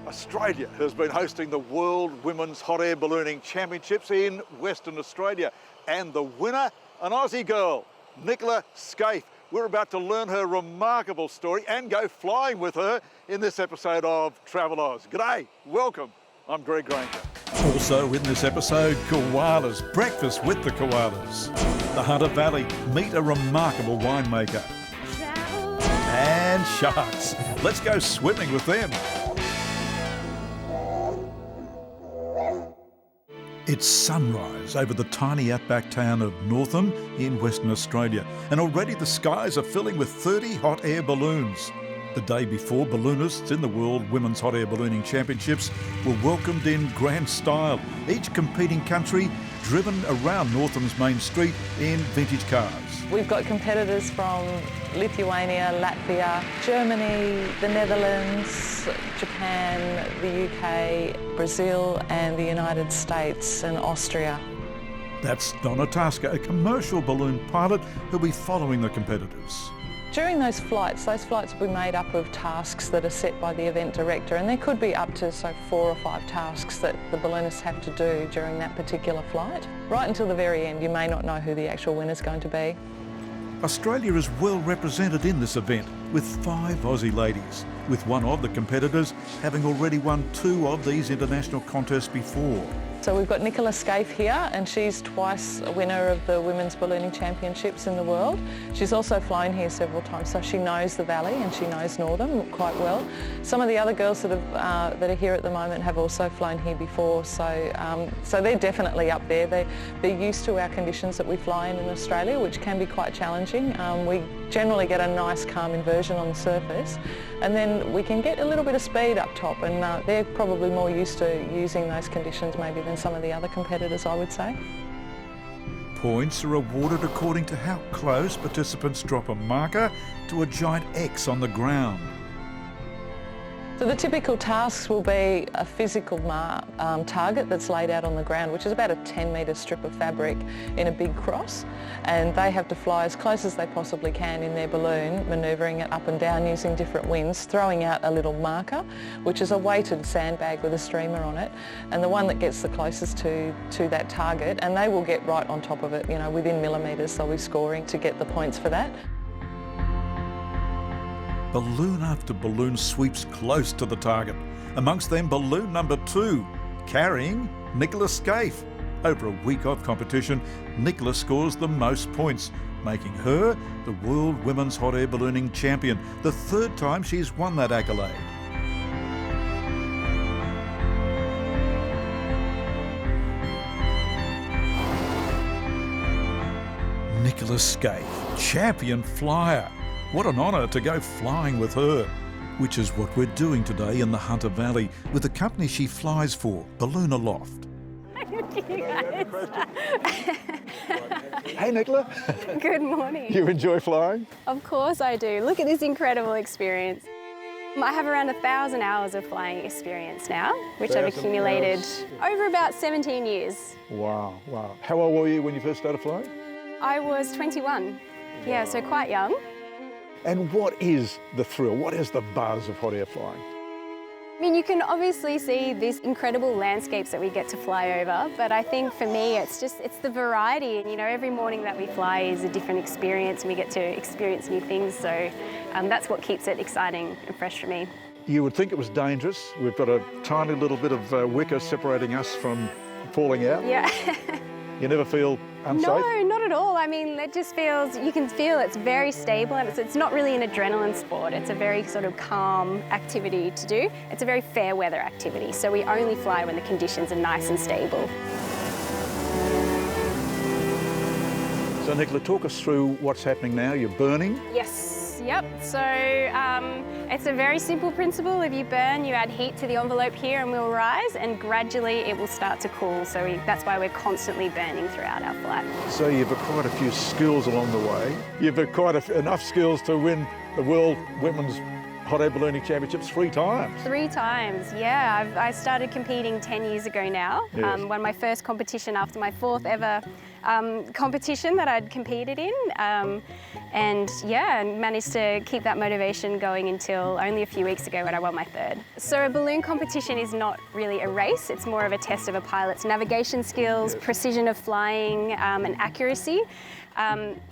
Australia has been hosting the World Women's Hot Air Ballooning Championships in Western Australia. And the winner, an Aussie girl, Nicola Scaife. We're about to learn her remarkable story and go flying with her in this episode of Travelodge. G'day, welcome. I'm Greg Granger. Also in this episode, koalas, breakfast with the koalas. The Hunter Valley, meet a remarkable winemaker. And sharks. Let's go swimming with them. It's sunrise over the tiny outback town of Northam in Western Australia, and already the skies are filling with 30 hot air balloons. The day before, balloonists in the World Women's Hot Air Ballooning Championships were welcomed in grand style, each competing country driven around Northam's main street in vintage cars. We've got competitors from Lithuania, Latvia, Germany, the Netherlands, Japan, the UK, Brazil and the United States and Austria. That's Donna Tasker, a commercial balloon pilot who'll be following the competitors. During those flights will be made up of tasks that are set by the event director, and there could be up to 4 or 5 tasks that the balloonists have to do during that particular flight. Right until the very end, you may not know who the actual winner's going to be. Australia is well represented in this event with 5 Aussie ladies, with one of the competitors having already won 2 of these international contests before. So we've got Nicola Scaife here, and she's twice a winner of the Women's Ballooning Championships in the world. She's also flown here several times, so she knows the valley and she knows Northam quite well. Some of the other girls that are here at the moment have also flown here before, so they're definitely up there. They're used to our conditions that we fly in Australia, which can be quite challenging. We generally get a nice calm inversion on the surface, and then we can get a little bit of speed up top, and they're probably more used to using those conditions maybe than some of the other competitors, I would say. Points are awarded according to how close participants drop a marker to a giant X on the ground. So the typical tasks will be a physical target that's laid out on the ground, which is about a 10-metre strip of fabric in a big cross, and they have to fly as close as they possibly can in their balloon, manoeuvring it up and down using different winds, throwing out a little marker, which is a weighted sandbag with a streamer on it, and the one that gets the closest to that target, and they will get right on top of it, within millimetres, they'll be scoring to get the points for that. Balloon after balloon sweeps close to the target. Amongst them, balloon number 2, carrying Nicola Scaife. Over a week of competition, Nicola scores the most points, making her the World Women's Hot Air Ballooning Champion, the 3rd time she's won that accolade. Nicola Scaife, champion flyer. What an honour to go flying with her, which is what we're doing today in the Hunter Valley with the company she flies for, Balloon Aloft. Hey Nicola. Good morning. You enjoy flying? Of course I do. Look at this incredible experience. I have around 1,000 hours of flying experience now, which I've accumulated over about 17 years. Wow, wow. How old were you when you first started flying? I was 21. Yeah, so quite young. And what is the thrill? What is the buzz of hot air flying? I mean, you can obviously see these incredible landscapes that we get to fly over, but I think for me it's the variety, and every morning that we fly is a different experience and we get to experience new things, so that's what keeps it exciting and fresh for me. You would think it was dangerous. We've got a tiny little bit of wicker separating us from falling out. Yeah. You never feel unsafe? No, not at all. I mean, it just feels, you can feel it's very stable, and it's not really an adrenaline sport. It's a very sort of calm activity to do. It's a very fair weather activity, so we only fly when the conditions are nice and stable. So Nicola, talk us through what's happening now. You're burning? Yes, yep. So it's a very simple principle. If you burn, you add heat to the envelope here and we'll rise, and gradually it will start to cool. So that's why we're constantly burning throughout our flight. So you've acquired a few skills along the way. You've acquired enough skills to win the World Women's hot air ballooning championships 3 times. 3 times, yeah. I started competing 10 years ago now. Yes. Won my first competition after my 4th ever competition that I'd competed in. And yeah, managed to keep that motivation going until only a few weeks ago when I won my 3rd. So a balloon competition is not really a race, it's more of a test of a pilot's navigation skills, Yes. precision of flying, and accuracy.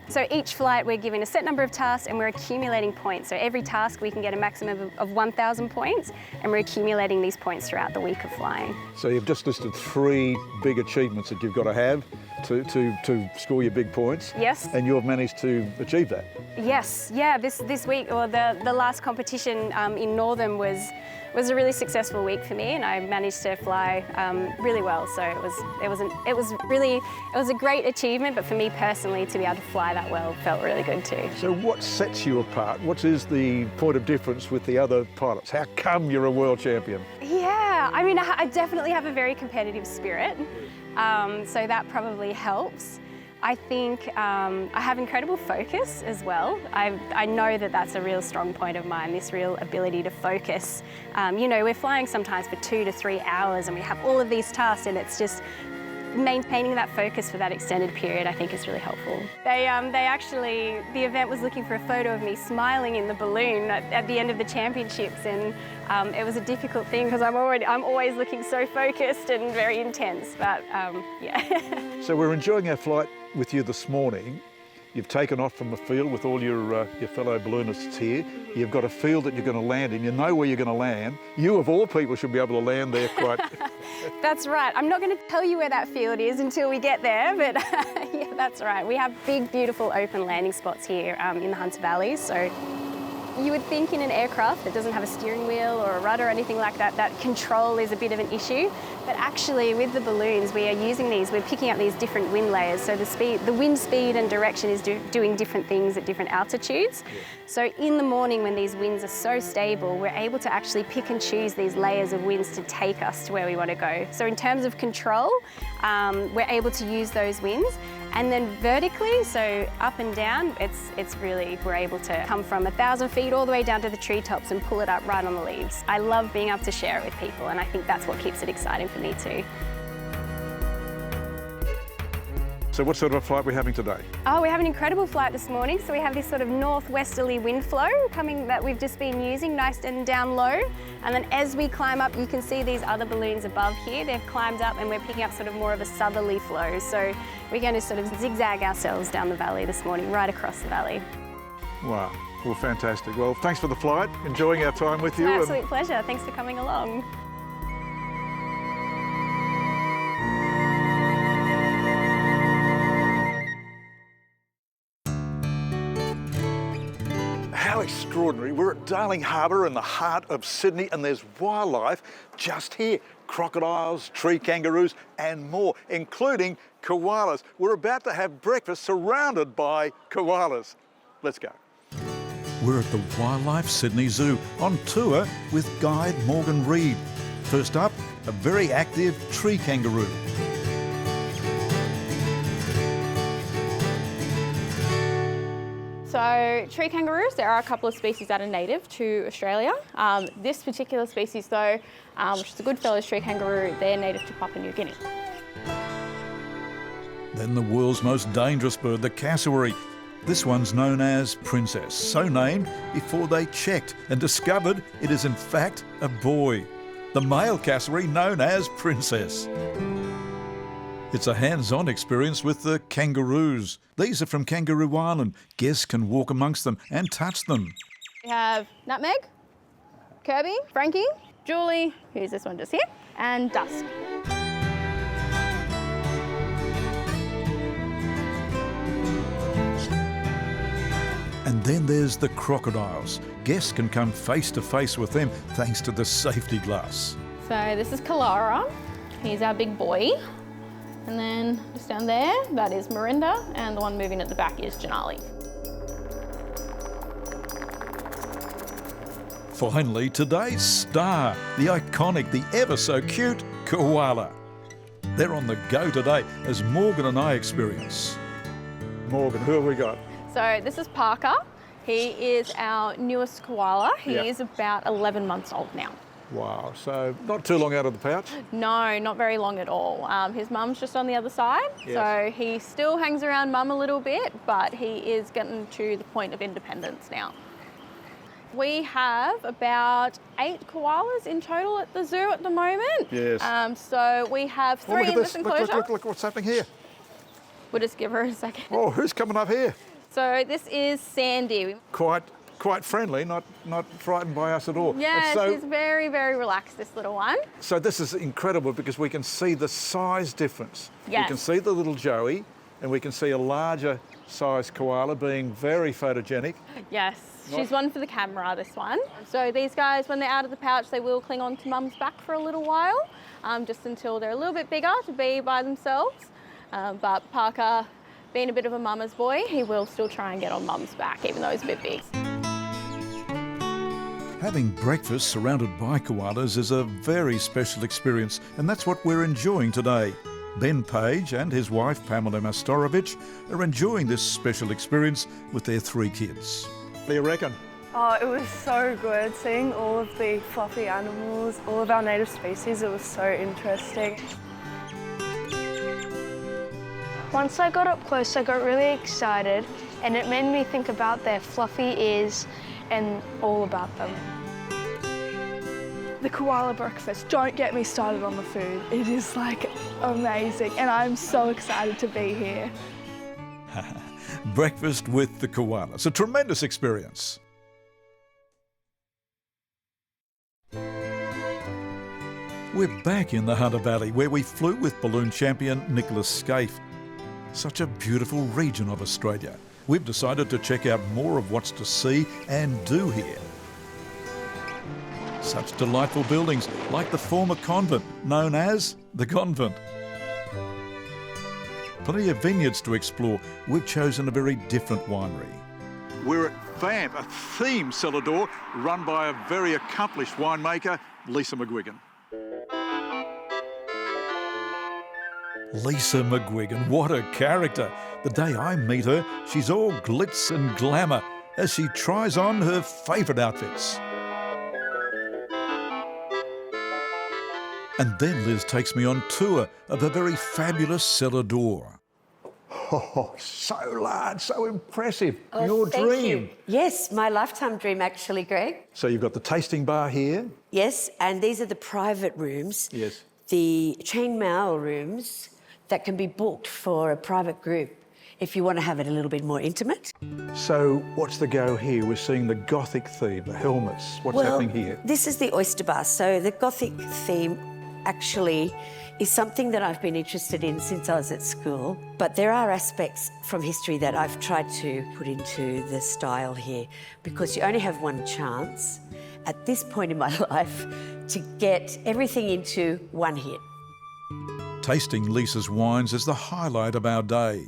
So each flight we're given a set number of tasks and we're accumulating points. So every task we can get a maximum of 1,000 points, and we're accumulating these points throughout the week of flying. So you've just listed 3 big achievements that you've got to have to score your big points. Yes. And you've managed to achieve that. Yes, yeah, this week, or the last competition in Northern was a really successful week for me, and I managed to fly really well. So it was a great achievement, but for me personally to be able to fly that well felt really good too. So what sets you apart? What is the point of difference with the other pilots? How come you're a world champion? Yeah, I mean, I definitely have a very competitive spirit, so that probably helps. I think I have incredible focus as well. I know that that's a real strong point of mine, this real ability to focus. You know, we're flying sometimes for 2 to 3 hours and we have all of these tasks, and it's just maintaining that focus for that extended period, I think, is really helpful. They actually, the event was looking for a photo of me smiling in the balloon at the end of the championships, and it was a difficult thing because I'm always looking so focused and very intense, but yeah. So we're enjoying our flight with you this morning. You've taken off from the field with all your fellow balloonists here. You've got a field that you're going to land in. You know where you're going to land. You, of all people, should be able to land there quite... That's right. I'm not going to tell you where that field is until we get there, but yeah, that's right. We have big, beautiful open landing spots here in the Hunter Valley. So you would think in an aircraft that doesn't have a steering wheel or a rudder or anything like that, that control is a bit of an issue. But actually with the balloons, we are using these, we're picking up these different wind layers. So the wind speed and direction is doing different things at different altitudes. Yeah. So in the morning when these winds are so stable, we're able to actually pick and choose these layers of winds to take us to where we want to go. So in terms of control, we're able to use those winds. And then vertically, so up and down, it's really, we're able to come from 1,000 feet all the way down to the treetops and pull it up right on the leaves. I love being able to share it with people, and I think that's what keeps it exciting for me too. So what sort of a flight are we having today? Oh, we have an incredible flight this morning. So we have this sort of northwesterly wind flow coming that we've just been using, nice and down low. And then as we climb up, you can see these other balloons above here. They've climbed up and we're picking up sort of more of a southerly flow. So we're going to sort of zigzag ourselves down the valley this morning, right across the valley. Wow, well, fantastic. Well, thanks for the flight. Enjoying our time with you. It's an absolute pleasure. Thanks for coming along. How extraordinary. We're at Darling Harbour in the heart of Sydney, and there's wildlife just here. Crocodiles, tree kangaroos and more, including koalas. We're about to have breakfast surrounded by koalas. Let's go. We're at the Wildlife Sydney Zoo on tour with guide Morgan Reid. First up, a very active tree kangaroo. So tree kangaroos, there are a couple of species that are native to Australia. This particular species though, which is the Goodfellows tree kangaroo, they're native to Papua New Guinea. Then the world's most dangerous bird, the cassowary. This one's known as Princess, so named before they checked and discovered it is in fact a boy. The male cassowary known as Princess. It's a hands-on experience with the kangaroos. These are from Kangaroo Island. Guests can walk amongst them and touch them. We have Nutmeg, Kirby, Frankie, Julie, who's this one just here, and Dusk. And then there's the crocodiles. Guests can come face to face with them thanks to the safety glass. So this is Koala. He's our big boy. And then just down there, that is Mirinda, and the one moving at the back is Janali. Finally, today's star, the iconic, the ever so cute koala. They're on the go today as Morgan and I experience. Morgan, who have we got? So this is Parker. He is our newest koala. He Yeah. is about 11 months old now. Wow, so not too long out of the pouch. No, not very long at all. His mum's just on the other side, Yes. so he still hangs around mum a little bit, but he is getting to the point of independence now. We have about 8 koalas in total at the zoo at the moment. Yes. So we have 3 look at in this. this enclosure. Look what's happening here. We'll just give her a second. Oh, who's coming up here? So this is Sandy. Quite friendly, not frightened by us at all. Yeah, And so, she's very, very relaxed, this little one. so this is incredible because we can see the size difference. We Yes. can see the little Joey and we can see a larger size koala being very photogenic. Yes, she's one for the camera, this one. So these guys, when they're out of the pouch, they will cling on to mum's back for a little while, just until they're a little bit bigger to be by themselves. But Parker, being a bit of a mama's boy, he will still try and get on mum's back, even though he's a bit big. Having breakfast surrounded by koalas is a very special experience, and that's what we're enjoying today. Ben Page and his wife Pamela Mastorovich are enjoying this special experience with their 3 kids. What do you reckon? Oh, it was so good seeing all of the fluffy animals, all of our native species. It was so interesting. Once I got up close, I got really excited and it made me think about their fluffy ears and all about them. The koala breakfast, don't get me started on the food. It is like amazing and I'm so excited to be here. Breakfast with the koalas, a tremendous experience. We're back in the Hunter Valley where we flew with balloon champion Nicola Scaife. Such a beautiful region of Australia. We've decided to check out more of what's to see and do here. Such delightful buildings like the former convent known as the Convent. Plenty of vineyards to explore. We've chosen a very different winery. We're at Vamp, a themed cellar door run by a very accomplished winemaker, Lisa McGuigan. Lisa McGuigan, what a character. The day I meet her, she's all glitz and glamour as she tries on her favourite outfits. And then Liz takes me on tour of a very fabulous cellar door. Oh, so large, so impressive. Oh, Your thank dream. you. Yes, my lifetime dream actually, Greg. So you've got the tasting bar here. Yes, and these are the private rooms. Yes. The chainmail rooms that can be booked for a private group if you want to have it a little bit more intimate. So what's the go here? We're seeing the Gothic theme, the helmets. What's happening here? This is the oyster bar. So the Gothic theme actually is something that I've been interested in since I was at school. But there are aspects from history that I've tried to put into the style here because you only have one chance at this point in my life to get everything into one hit. Tasting Lisa's wines is the highlight of our day.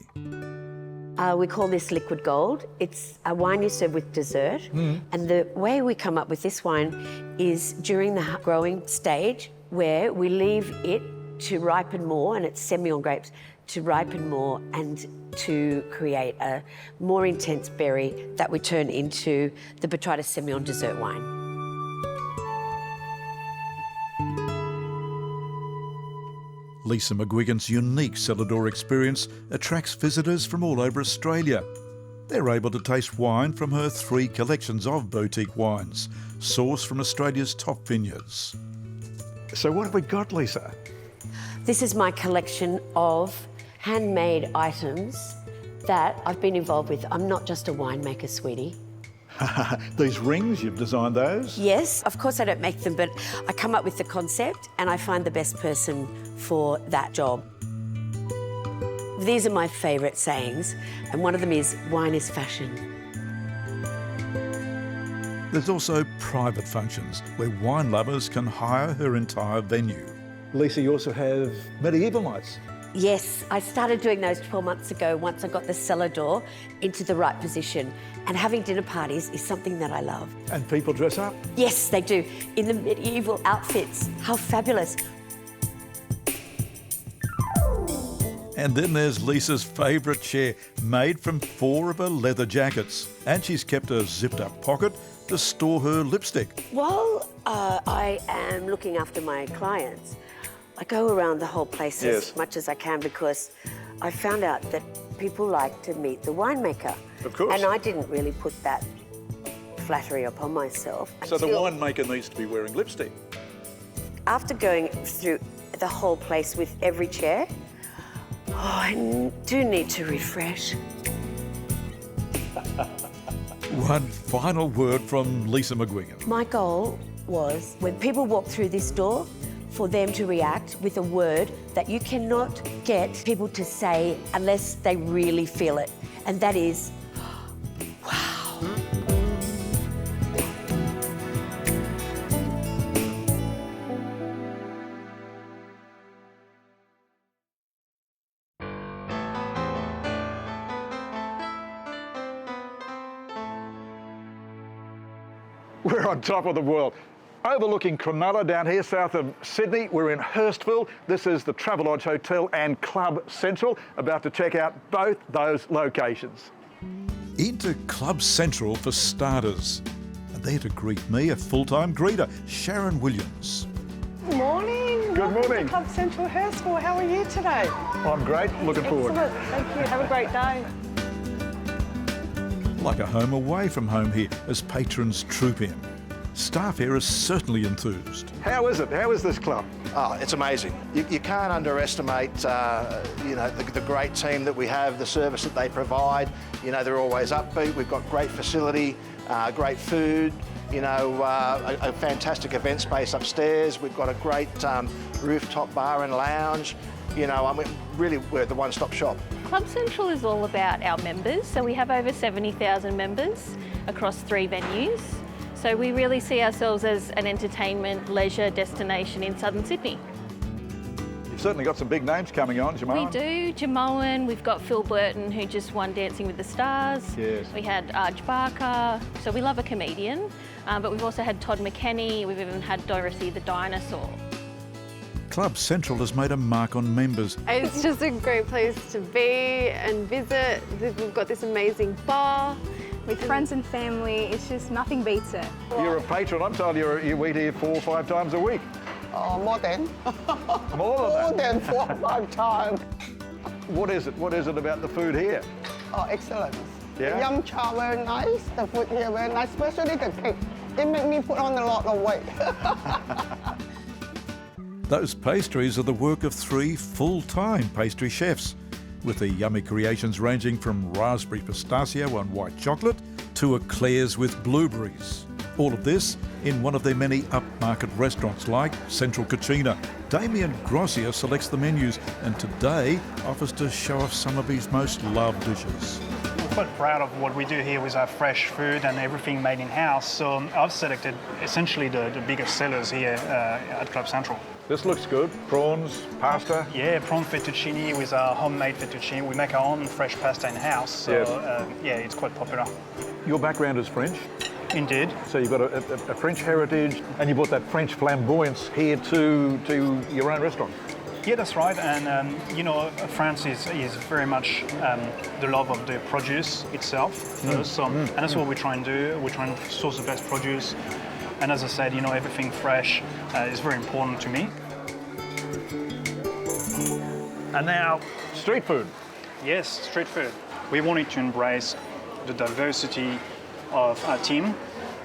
We call this liquid gold. It's a wine you serve with dessert. And the way we come up with this wine is during the growing stage where we leave it to ripen more, and it's Semillon grapes, to ripen more and to create a more intense berry that we turn into the Botrytis Semillon dessert wine. Lisa McGuigan's unique cellar door experience attracts visitors from all over Australia. They're able to taste wine from her 3 collections of boutique wines, sourced from Australia's top vineyards. So what have we got, Lisa? This is my collection of handmade items that I've been involved with. I'm not just a winemaker, sweetie. These rings, you've designed those? Yes, of course I don't make them, but I come up with the concept and I find the best person for that job. These are my favourite sayings, and one of them is, wine is fashion. There's also private functions where wine lovers can hire her entire venue. Lisa, you also have medieval lights. Yes, I started doing those 12 months ago once I got the cellar door into the right position. And having dinner parties is something that I love. And people dress up. Yes, they do, in the medieval outfits. How fabulous. And then there's Lisa's favourite chair, made from 4 of her leather jackets. And she's kept a zipped-up pocket to store her lipstick. While I am looking after my clients, I go around the whole place as much as I can because I found out that people like to meet the winemaker. Of course. And I didn't really put that flattery upon myself. So the until winemaker needs to be wearing lipstick. after going through the whole place with every chair, I do need to refresh. One final word from Lisa McGuigan. My goal was, when people walk through this door, for them to react with a word that you cannot get people to say unless they really feel it, and that is, wow. We're on top of the world. Overlooking Cronulla down here south of Sydney. We're in Hurstville. This is the Travelodge Hotel and Club Central. About to check out both those locations. Into Club Central for starters. And there to greet me, a full-time greeter, Sharon Williams. Morning. Good morning. To Club Central Hurstville. How are you today? I'm great. Looking forward. Excellent. Thank you. Have a great day. Like a home away from home here as patrons troop in. Staff here is certainly enthused. How is it? How is this club? Oh, it's amazing. You can't underestimate, the great team that we have, the service that they provide. You know, they're always upbeat. We've got great facility, great food. A fantastic event space upstairs. We've got a great rooftop bar and lounge. Really, we're the one-stop shop. Club Central is all about our members. So we have over 70,000 members across 3 venues. So we really see ourselves as an entertainment, leisure destination in southern Sydney. You've certainly got some big names coming on, Jamoan. We do, Jamoan, we've got Phil Burton, who just won Dancing with the Stars. Yes. We had Arj Barker, so we love a comedian. But we've also had Todd McKenney, we've even had Dorothy the Dinosaur. Club Central has made a mark on members. It's just a great place to be and visit. We've got this amazing bar. With friends and family, it's just nothing beats it. You're a patron. I'm told you eat here 4 or 5 times a week. More than. More than that. 4 or 5 times. What is it? What is it about the food here? Oh, excellent. Yeah? The yum cha very nice. The food here very nice, especially the cake. It made me put on a lot of weight. Those pastries are the work of 3 full-time pastry chefs, with the yummy creations ranging from raspberry pistachio and white chocolate to eclairs with blueberries. All of this in one of their many upmarket restaurants like Central Cucina. Damien Grossier selects the menus and today offers to show off some of his most loved dishes. We're quite proud of what we do here with our fresh food and everything made in-house. So I've selected essentially the biggest sellers here at Club Central. This looks good. Prawns, pasta. Yeah, prawn fettuccine with our homemade fettuccine. We make our own fresh pasta in-house, so it's quite popular. Your background is French. Indeed. So you've got a French heritage and you brought that French flamboyance here to your own restaurant. Yeah, that's right. And, France is very much the love of the produce itself first. And that's what we try and do. We try and source the best produce. And as I said, everything fresh is very important to me. And now, street food. Yes, street food. We wanted to embrace the diversity of our team.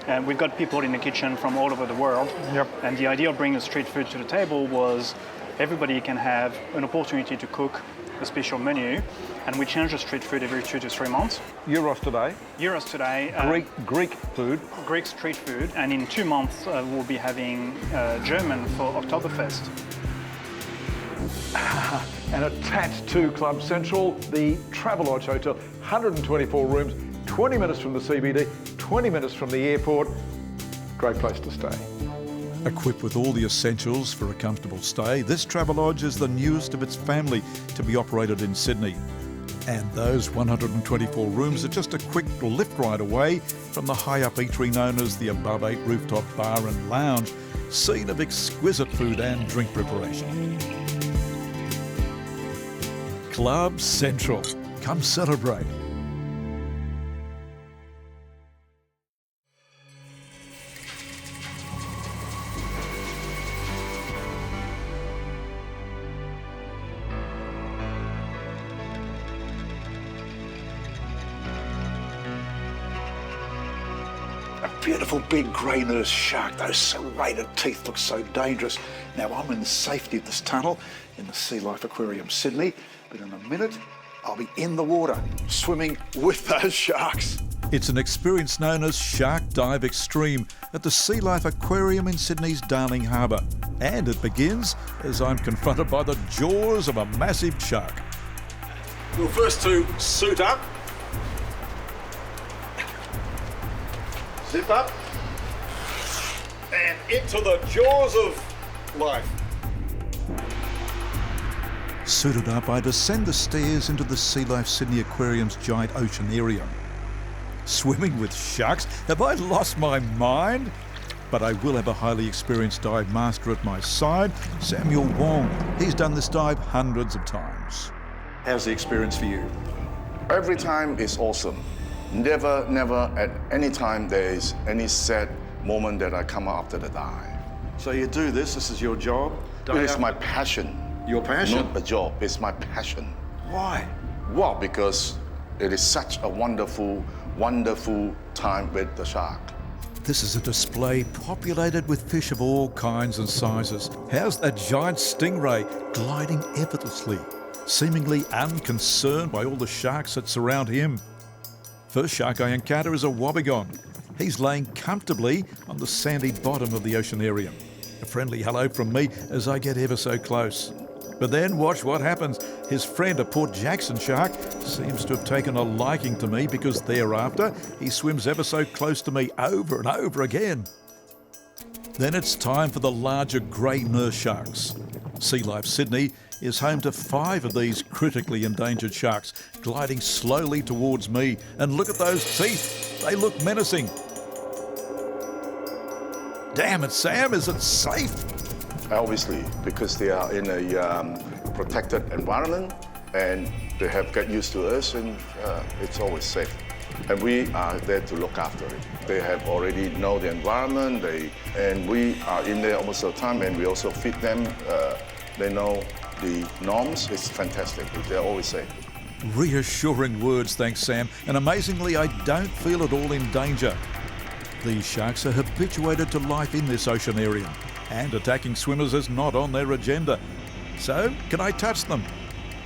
And we've got people in the kitchen from all over the world. Yep. And the idea of bringing street food to the table was everybody can have an opportunity to cook a special menu. And we change the street food every 2 to 3 months. Euros today. Euros today. Greek food. Greek street food. And in 2 months, we'll be having German for Oktoberfest. And attached to Club Central, the Travelodge Hotel, 124 rooms, 20 minutes from the CBD, 20 minutes from the airport. Great place to stay. Equipped with all the essentials for a comfortable stay, this Travelodge is the newest of its family to be operated in Sydney. And those 124 rooms are just a quick lift ride away from the high-up eatery known as the Above 8 Rooftop Bar and Lounge, scene of exquisite food and drink preparation. Club Central. Come celebrate. Beautiful big grey nurse shark. Those serrated teeth look so dangerous. Now I'm in the safety of this tunnel in the Sea Life Aquarium, Sydney, but in a minute I'll be in the water swimming with those sharks. It's an experience known as Shark Dive Xtreme at the Sea Life Aquarium in Sydney's Darling Harbour. And it begins as I'm confronted by the jaws of a massive shark. We'll first to suit up. Zip up and into the jaws of life. Suited up, I descend the stairs into the Sea Life Sydney Aquarium's giant oceanarium. Swimming with sharks? Have I lost my mind? But I will have a highly experienced dive master at my side, Samuel Wong. He's done this dive hundreds of times. How's the experience for you? Every time is awesome. Never at any time there is any sad moment that I come out after the dive. So you do this is your job? It is my passion. Your passion? Not a job, it's my passion. Why? Well, because it is such a wonderful time with the shark. This is a display populated with fish of all kinds and sizes. How's that giant stingray gliding effortlessly, seemingly unconcerned by all the sharks that surround him? First shark I encounter is a wobbegong. He's laying comfortably on the sandy bottom of the oceanarium. A friendly hello from me as I get ever so close. But then watch what happens. His friend, a Port Jackson shark, seems to have taken a liking to me because thereafter he swims ever so close to me over and over again. Then it's time for the larger grey nurse sharks. Sea Life Sydney is home to 5 of these critically endangered sharks, gliding slowly towards me. And look at those teeth. They look menacing. Damn it, Sam, is it safe? Obviously, because they are in a protected environment and they have got used to us, and it's always safe. And we are there to look after it. They have already know the environment, and we are in there almost all the time, and we also feed them. They know the norms. It's fantastic. They're always safe. Reassuring words, thanks, Sam. And amazingly, I don't feel at all in danger. These sharks are habituated to life in this oceanarium, and attacking swimmers is not on their agenda. So, can I touch them?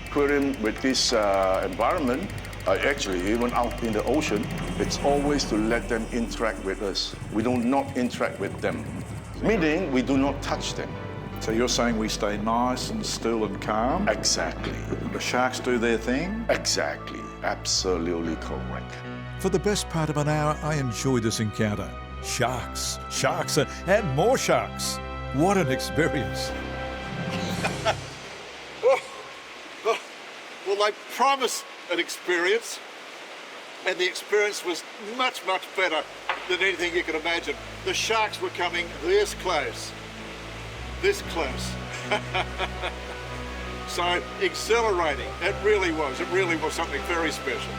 Aquarium with this environment, actually, even out in the ocean, it's always to let them interact with us. We do not interact with them, meaning we do not touch them. So you're saying we stay nice and still and calm? Exactly. The sharks do their thing? Exactly. Absolutely correct. For the best part of an hour, I enjoy this encounter. Sharks, sharks, and more sharks. What an experience. Well, they promise an experience, and the experience was much better than anything you can imagine. The sharks were coming this close. This close. So exhilarating. It really was. It really was something very special.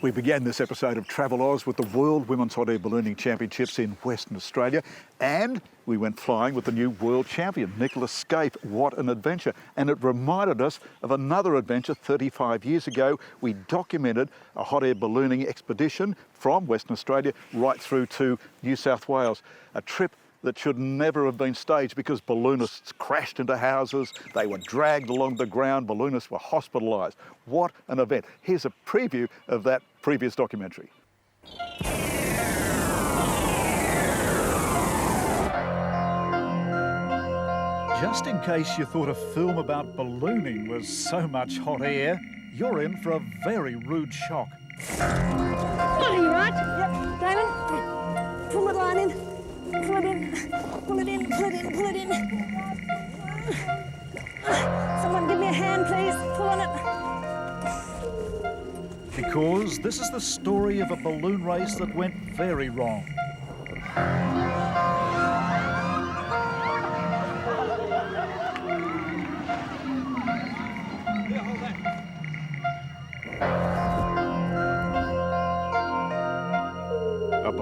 We began this episode of Travelodge with the World Women's Hot Air Ballooning Championships in Western Australia, and we went flying with the new world champion, Nicola Scaife. What an adventure. And it reminded us of another adventure 35 years ago. We documented a hot air ballooning expedition from Western Australia right through to New South Wales, a trip that should never have been staged because balloonists crashed into houses, they were dragged along the ground, balloonists were hospitalised. What an event. Here's a preview of that previous documentary. Just in case you thought a film about ballooning was so much hot air, you're in for a very rude shock. Are you right? Yep. Damon, pull the line in. Pull it in, pull it in, pull it in, pull it in. Someone give me a hand, please. Pull on it. Because this is the story of a balloon race that went very wrong.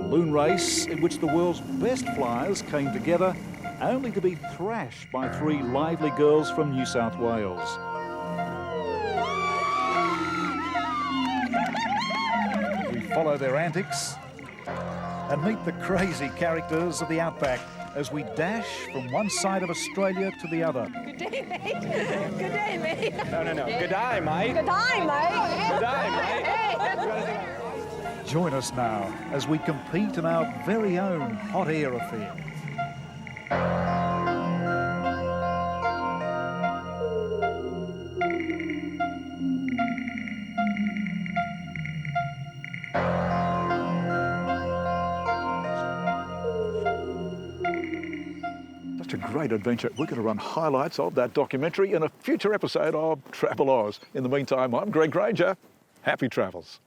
balloon race in which the world's best flyers came together only to be thrashed by 3 lively girls from New South Wales. We follow their antics and meet the crazy characters of the outback as we dash from one side of Australia to the other. Good day, mate. Good day, mate. No. Good day, mate. Good day, mate. Good day, mate. Join us now as we compete in our very own hot air affair. Such a great adventure. We're going to run highlights of that documentary in a future episode of Travelodge. In the meantime, I'm Greg Granger. Happy travels.